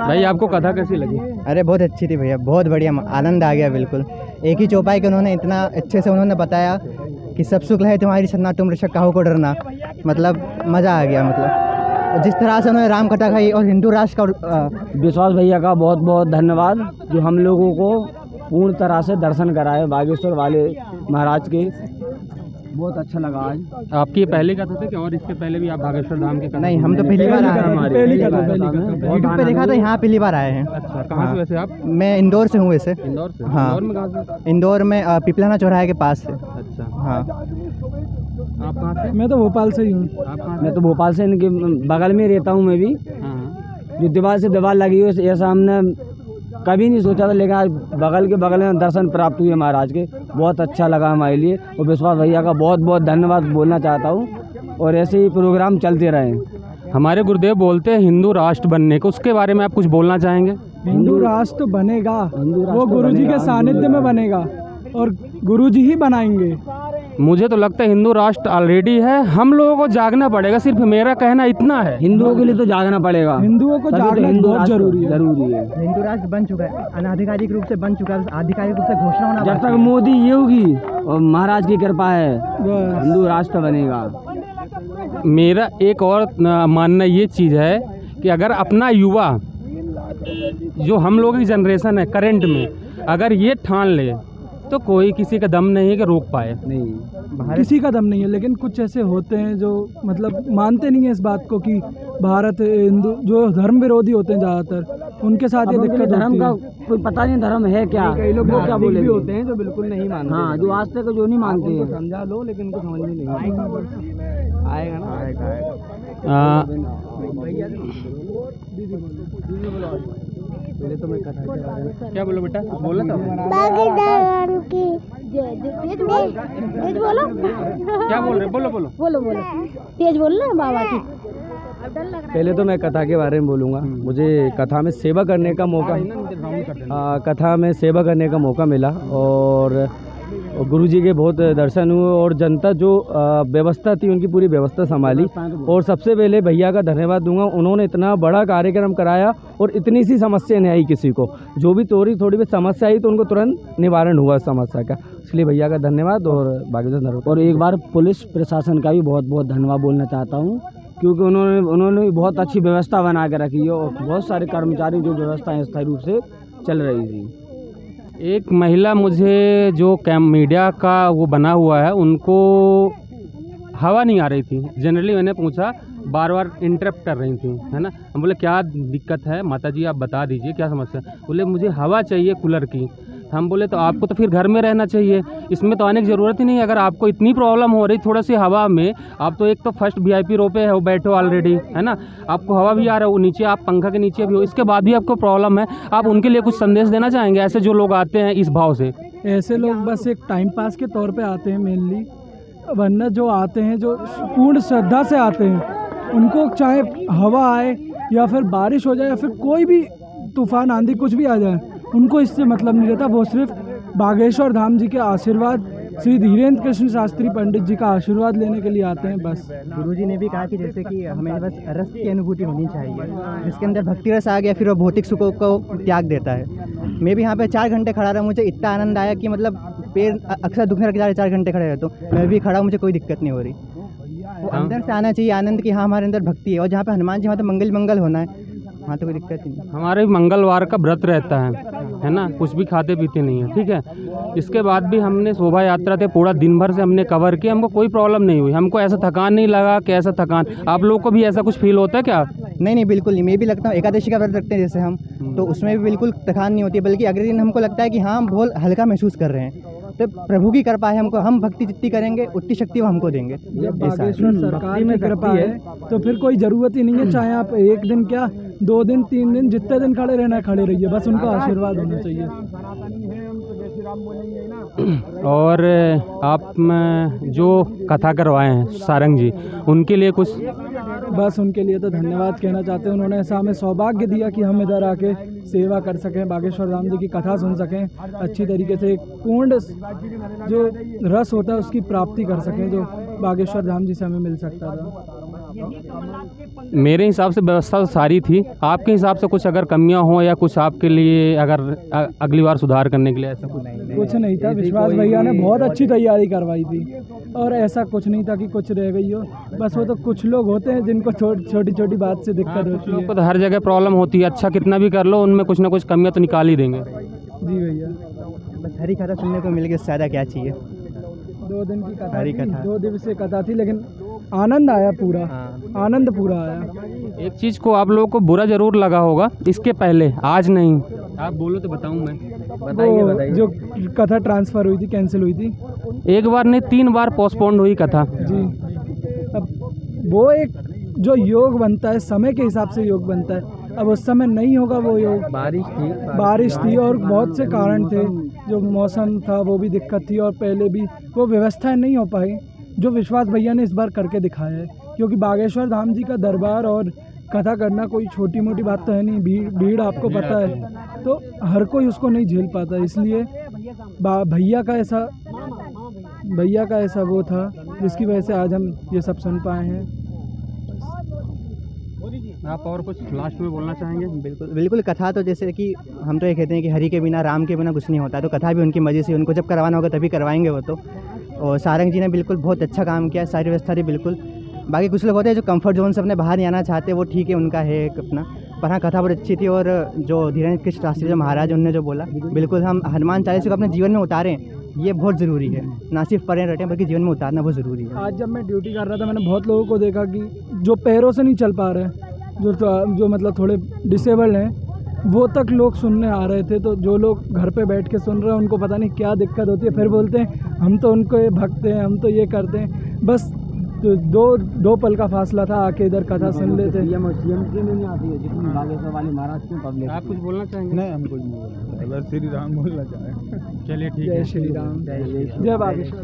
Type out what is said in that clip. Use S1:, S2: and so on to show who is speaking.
S1: भाई आपको कथा कैसी लगी?
S2: अरे बहुत अच्छी थी भैया, बहुत बढ़िया, आनंद आ गया बिल्कुल। एक ही चौपाई के उन्होंने इतना अच्छे से उन्होंने बताया कि सब सुख है तुम्हारी सन्ना तुम ऋषभ काहू को डरना, मतलब मज़ा आ गया। मतलब जिस तरह से उन्होंने राम कथा कही और हिंदू राष्ट्र का
S3: विश्वास भैया का बहुत बहुत धन्यवाद जो हम लोगों को पूर्ण तरह से दर्शन कराए बागेश्वर वाले महाराज के। बहुत अच्छा लगा आज।
S1: आपकी ये पहली कथा थी कि और इसके पहले भी आप बागेश्वर धाम की कथा?
S2: नहीं, हम तो पहली बार आए हैं। यूट्यूब पे देखा था, यहाँ पहली बार आए हैं।
S1: अच्छा, कहाँ से वैसे आप?
S2: मैं इंदौर से हूँ वैसे।
S1: इंदौर से?
S2: हाँ।
S1: इंदौर में कहाँ से?
S2: इंदौर में पिपलाना चौराहे के पास से।
S1: अच्छा,
S2: हाँ।
S1: आप कहाँ से?
S4: मैं तो भोपाल से ही हूँ।
S1: आप कहाँ से?
S3: मैं तो भोपाल से, इनके बगल में रहता हूँ मैं भी।
S1: हाँ।
S3: जो दीवार से दीवार लगी हुई है, ऐसा हमने कभी नहीं सोचा था, लेकिन आज बगल के बगल में दर्शन प्राप्त हुए महाराज के। बहुत अच्छा लगा हमारे लिए और विश्वास भैया का बहुत बहुत धन्यवाद बोलना चाहता हूँ और ऐसे ही प्रोग्राम चलते रहें।
S1: हमारे गुरुदेव बोलते हैं हिंदू राष्ट्र बनने को, उसके बारे में आप कुछ बोलना चाहेंगे?
S4: हिंदू राष्ट्र तो बनेगा, वो
S3: तो
S4: गुरुजी के सानिध्य में बनेगा और गुरुजी ही बनाएंगे।
S1: मुझे तो लगता है हिंदू राष्ट्र ऑलरेडी है, हम लोगों को जागना पड़ेगा, सिर्फ मेरा कहना इतना है।
S3: हिंदुओं के लिए तो जागना पड़ेगा,
S4: हिंदुओं को जागना बहुत जरूरी है।
S2: हिंदू राष्ट्र बन चुका है, अनाधिकारिक रूप से बन चुका है, आधिकारिक रूप से घोषणा होना
S3: जब तक मोदी ये होगी और महाराज की कृपा है हिंदू राष्ट्र बनेगा।
S1: मेरा एक और मानना ये चीज़ है कि अगर अपना युवा जो हम लोगों की जनरेशन है करंट में, अगर ये ठान ले तो कोई किसी का दम नहीं है कि रोक पाए।
S4: नहीं, किसी का दम नहीं है, लेकिन कुछ ऐसे होते हैं जो मतलब मानते नहीं है इस बात को कि भारत हिंदू, जो धर्म विरोधी होते हैं ज़्यादातर, उनके साथ ये दिक्कत
S3: धर्म
S4: होती
S3: का
S4: है।
S3: कोई पता नहीं धर्म है क्या,
S4: कई लोग
S3: क्या बोले
S4: होते हैं जो बिल्कुल नहीं मानते।
S3: हाँ, जो आज तक जो नहीं मानते हैं।
S4: समझा लो, लेकिन उनको समझ में नहीं आएगा ना।
S3: पहले तो मैं कथा के बारे में
S1: क्या बोलो बेटा, कुछ बोला था?
S5: तेज बोलो।
S1: क्या बोल रहे? बोलो बोलो
S5: बोलो बोलो, तेज बोलना बाबा की।
S3: पहले तो मैं कथा के बारे में बोलूँगा। मुझे कथा में सेवा करने का मौका मिला और गुरुजी के बहुत दर्शन हुए और जनता जो व्यवस्था थी उनकी पूरी व्यवस्था संभाली। और सबसे पहले भैया का धन्यवाद दूंगा, उन्होंने इतना बड़ा कार्यक्रम कराया और इतनी सी समस्या नहीं आई किसी को। जो भी थोड़ी भी समस्या आई तो उनको तुरंत निवारण हुआ समस्या का, इसलिए भैया का धन्यवाद और बाकी धन्यवाद। और एक बार पुलिस प्रशासन का भी बहुत बहुत धन्यवाद बोलना चाहता हूँ, क्योंकि उन्होंने बहुत अच्छी व्यवस्था बना के रखी है और बहुत सारे कर्मचारी जो व्यवस्था स्थायी रूप से चल रही थी।
S1: एक महिला मुझे जो मीडिया का वो बना हुआ है, उनको हवा नहीं आ रही थी। जनरली मैंने पूछा, बार बार इंटरप्ट कर रही थी, है ना। हम बोले क्या दिक्कत है माता जी, आप बता दीजिए क्या समस्या। बोले मुझे हवा चाहिए कूलर की। हम बोले तो आपको तो फिर घर में रहना चाहिए, इसमें तो आने की ज़रूरत ही नहीं है। अगर आपको इतनी प्रॉब्लम हो रही थोड़ा सी हवा में, आप तो एक तो फर्स्ट VIP रो पे हो, बैठो ऑलरेडी, है ना, आपको हवा भी आ रहा है, वो नीचे आप पंखा के नीचे भी हो, इसके बाद भी आपको प्रॉब्लम है। आप उनके लिए कुछ संदेश देना चाहेंगे, ऐसे जो लोग आते हैं इस भाव से?
S4: ऐसे लोग बस एक टाइम पास के तौर पे आते हैं मेनली, वरना जो आते हैं जो पूर्ण श्रद्धा से आते हैं, उनको चाहे हवा आए या फिर बारिश हो जाए या फिर कोई भी तूफान आंधी कुछ भी आ जाए, उनको इससे मतलब नहीं रहता। वो सिर्फ बागेश्वर धाम जी के आशीर्वाद, श्री धीरेन्द्र कृष्ण शास्त्री पंडित जी का आशीर्वाद लेने के लिए आते हैं बस।
S2: गुरुजी ने भी कहा कि जैसे कि हमें बस रस की अनुभूति होनी चाहिए, जिसके अंदर भक्ति रस आ गया फिर वो भौतिक सुखों को त्याग देता है। मैं भी यहाँ पे 4 घंटे खड़ा रहा, मुझे इतना आनंद आया कि मतलब पैर अक्सर दुखने लग 4 घंटे खड़े रहे, तो मैं भी खड़ा, मुझे कोई दिक्कत नहीं हो रही। वो अंदर से आना चाहिए आनंद कि हाँ हमारे अंदर भक्ति है, और जहाँ पे हनुमान जी वहाँ तो मंगल होना है, वहाँ तो कोई दिक्कत ही नहीं।
S1: हमारे मंगलवार का व्रत रहता है ना, कुछ भी खाते पीते नहीं है, ठीक है। इसके बाद भी हमने शोभा यात्रा थे, पूरा दिन भर से हमने कवर किया, हमको कोई प्रॉब्लम नहीं हुई, हमको ऐसा थकान नहीं लगा कि ऐसा थकान। आप लोग को भी ऐसा कुछ फील होता है क्या?
S2: नहीं बिल्कुल नहीं, मैं भी लगता हूँ एकादशी का व्रत रखते हैं जैसे हम, तो उसमें भी बिल्कुल थकान नहीं होती, बल्कि अगले दिन हमको लगता है कि हाँ हम बहुत हल्का महसूस कर रहे हैं। तो प्रभु की कृपा है, हमको हम भक्ति जितनी करेंगे उतनी शक्ति वो हमको देंगे।
S4: जब बागेश्वर सरकार में कृपा है तो फिर कोई ज़रूरत ही नहीं है, चाहे आप 1 दिन क्या 2 दिन 3 दिन जितने दिन खड़े रहना खड़े रहिए, बस उनका आशीर्वाद होना चाहिए।
S1: और आप जो कथा करवाए हैं सारंग जी, उनके लिए कुछ?
S4: बस उनके लिए तो धन्यवाद कहना चाहते हैं, उन्होंने ऐसा हमें सौभाग्य दिया कि हम इधर आके सेवा कर सकें, बागेश्वर धाम जी की कथा सुन सकें, अच्छी तरीके से एक पूर्ण जो रस होता है उसकी प्राप्ति कर सकें, जो बागेश्वर धाम जी से हमें मिल सकता था।
S1: मेरे हिसाब से व्यवस्था तो सारी थी। आपके हिसाब से कुछ अगर कमियां हो या कुछ आपके लिए अगर अगली बार सुधार करने के लिए ऐसा कुछ
S4: कुछ नहीं था। विश्वास भैया ने बहुत अच्छी तैयारी करवाई थी और ऐसा कुछ नहीं था कि कुछ रह गई हो। बस वो तो कुछ लोग होते हैं जिनको छोटी छोटी बात से दिक्कत
S1: कुछ
S4: होती
S1: लोग
S4: है।
S1: को तो हर जगह प्रॉब्लम होती है। अच्छा कितना भी कर लो, उनमें कुछ ना कुछ कमियां तो निकाल ही देंगे।
S4: जी भैया,
S2: बस हरी कथा सुनने को मिल गई, ज़्यादा क्या चाहिए।
S4: 2 दिन की कथा
S2: हरी
S4: थी,
S2: कथा।
S4: 2 दिवसीय कथा थी, लेकिन आनंद आया पूरा।
S2: हाँ।
S4: आनंद पूरा आया।
S1: एक चीज़ को आप लोगों को बुरा जरूर लगा होगा इसके पहले, आज नहीं। आप बोलो तो बताऊं मैं।
S4: वो जो कथा ट्रांसफ़र हुई थी, कैंसिल हुई थी।
S1: एक बार नहीं 3 बार पोस्टपोन्ड हुई कथा।
S4: जी, अब वो एक जो योग बनता है, समय के हिसाब से योग बनता है। अब उस समय नहीं होगा वो योग। बारिश थी और बहुत से कारण थे। जो मौसम था वो भी दिक्कत थी और पहले भी वो व्यवस्थाएं नहीं हो पाई जो विश्वास भैया ने इस बार करके दिखाया है। क्योंकि बागेश्वर धाम जी का दरबार और कथा करना कोई छोटी मोटी बात तो है नहीं। भीड़ आपको पता है, तो हर कोई उसको नहीं झेल पाता। इसलिए भैया का ऐसा वो था जिसकी वजह से आज हम ये सब सुन पाए हैं।
S1: आप और कुछ लास्ट में बोलना चाहेंगे?
S2: बिल्कुल बिल्कुल। कथा तो जैसे कि हम तो ये कहते हैं कि हरि के बिना राम के बिना कुछ नहीं होता, तो कथा भी उनकी मर्जी से, उनको जब करवाना होगा तभी करवाएंगे वो तो। और सारंग जी ने बिल्कुल बहुत अच्छा काम किया, सारी व्यवस्था थी बिल्कुल। बाकी कुछ लोग होते हैं जो कंफर्ट जोन से अपने बाहर नहीं आना चाहते, वो ठीक है, उनका है एक अपना। पर हाँ, कथा बहुत अच्छी थी। और जो धीरेन्द्र कृष्ण शास्त्री जो महाराज उन्होंने जो बोला, बिल्कुल हम हनुमान चालीसा को अपने जीवन में उतारें, ये बहुत ज़रूरी है। ना सिर्फ पढ़ें रटें बल्कि जीवन में उतारना बहुत ज़रूरी है।
S4: आज जब मैं ड्यूटी कर रहा था, मैंने बहुत लोगों को देखा कि जो पैरों से नहीं चल पा रहे हैं, जो मतलब थोड़े डिसेबल्ड हैं, वो तक लोग सुनने आ रहे थे। तो जो लोग घर पे बैठ के सुन रहे हैं, उनको पता नहीं क्या दिक्कत होती है। फिर बोलते हैं हम तो उनको भक्त हैं, हम तो ये करते हैं। बस दो पल का फासला था, आके इधर कथा सुन लेते।
S3: नहीं आती है जितनी बागेश्वर वाली महाराज की पब्लिक।
S1: आप कुछ बोलना चाहेंगे?
S6: नहीं, हम कुछ नहीं बोलना, बस श्री राम बोलना चाहें।
S1: चलिए ठीक
S4: जय
S1: है।
S4: श्री राम, जय बागेश्वर।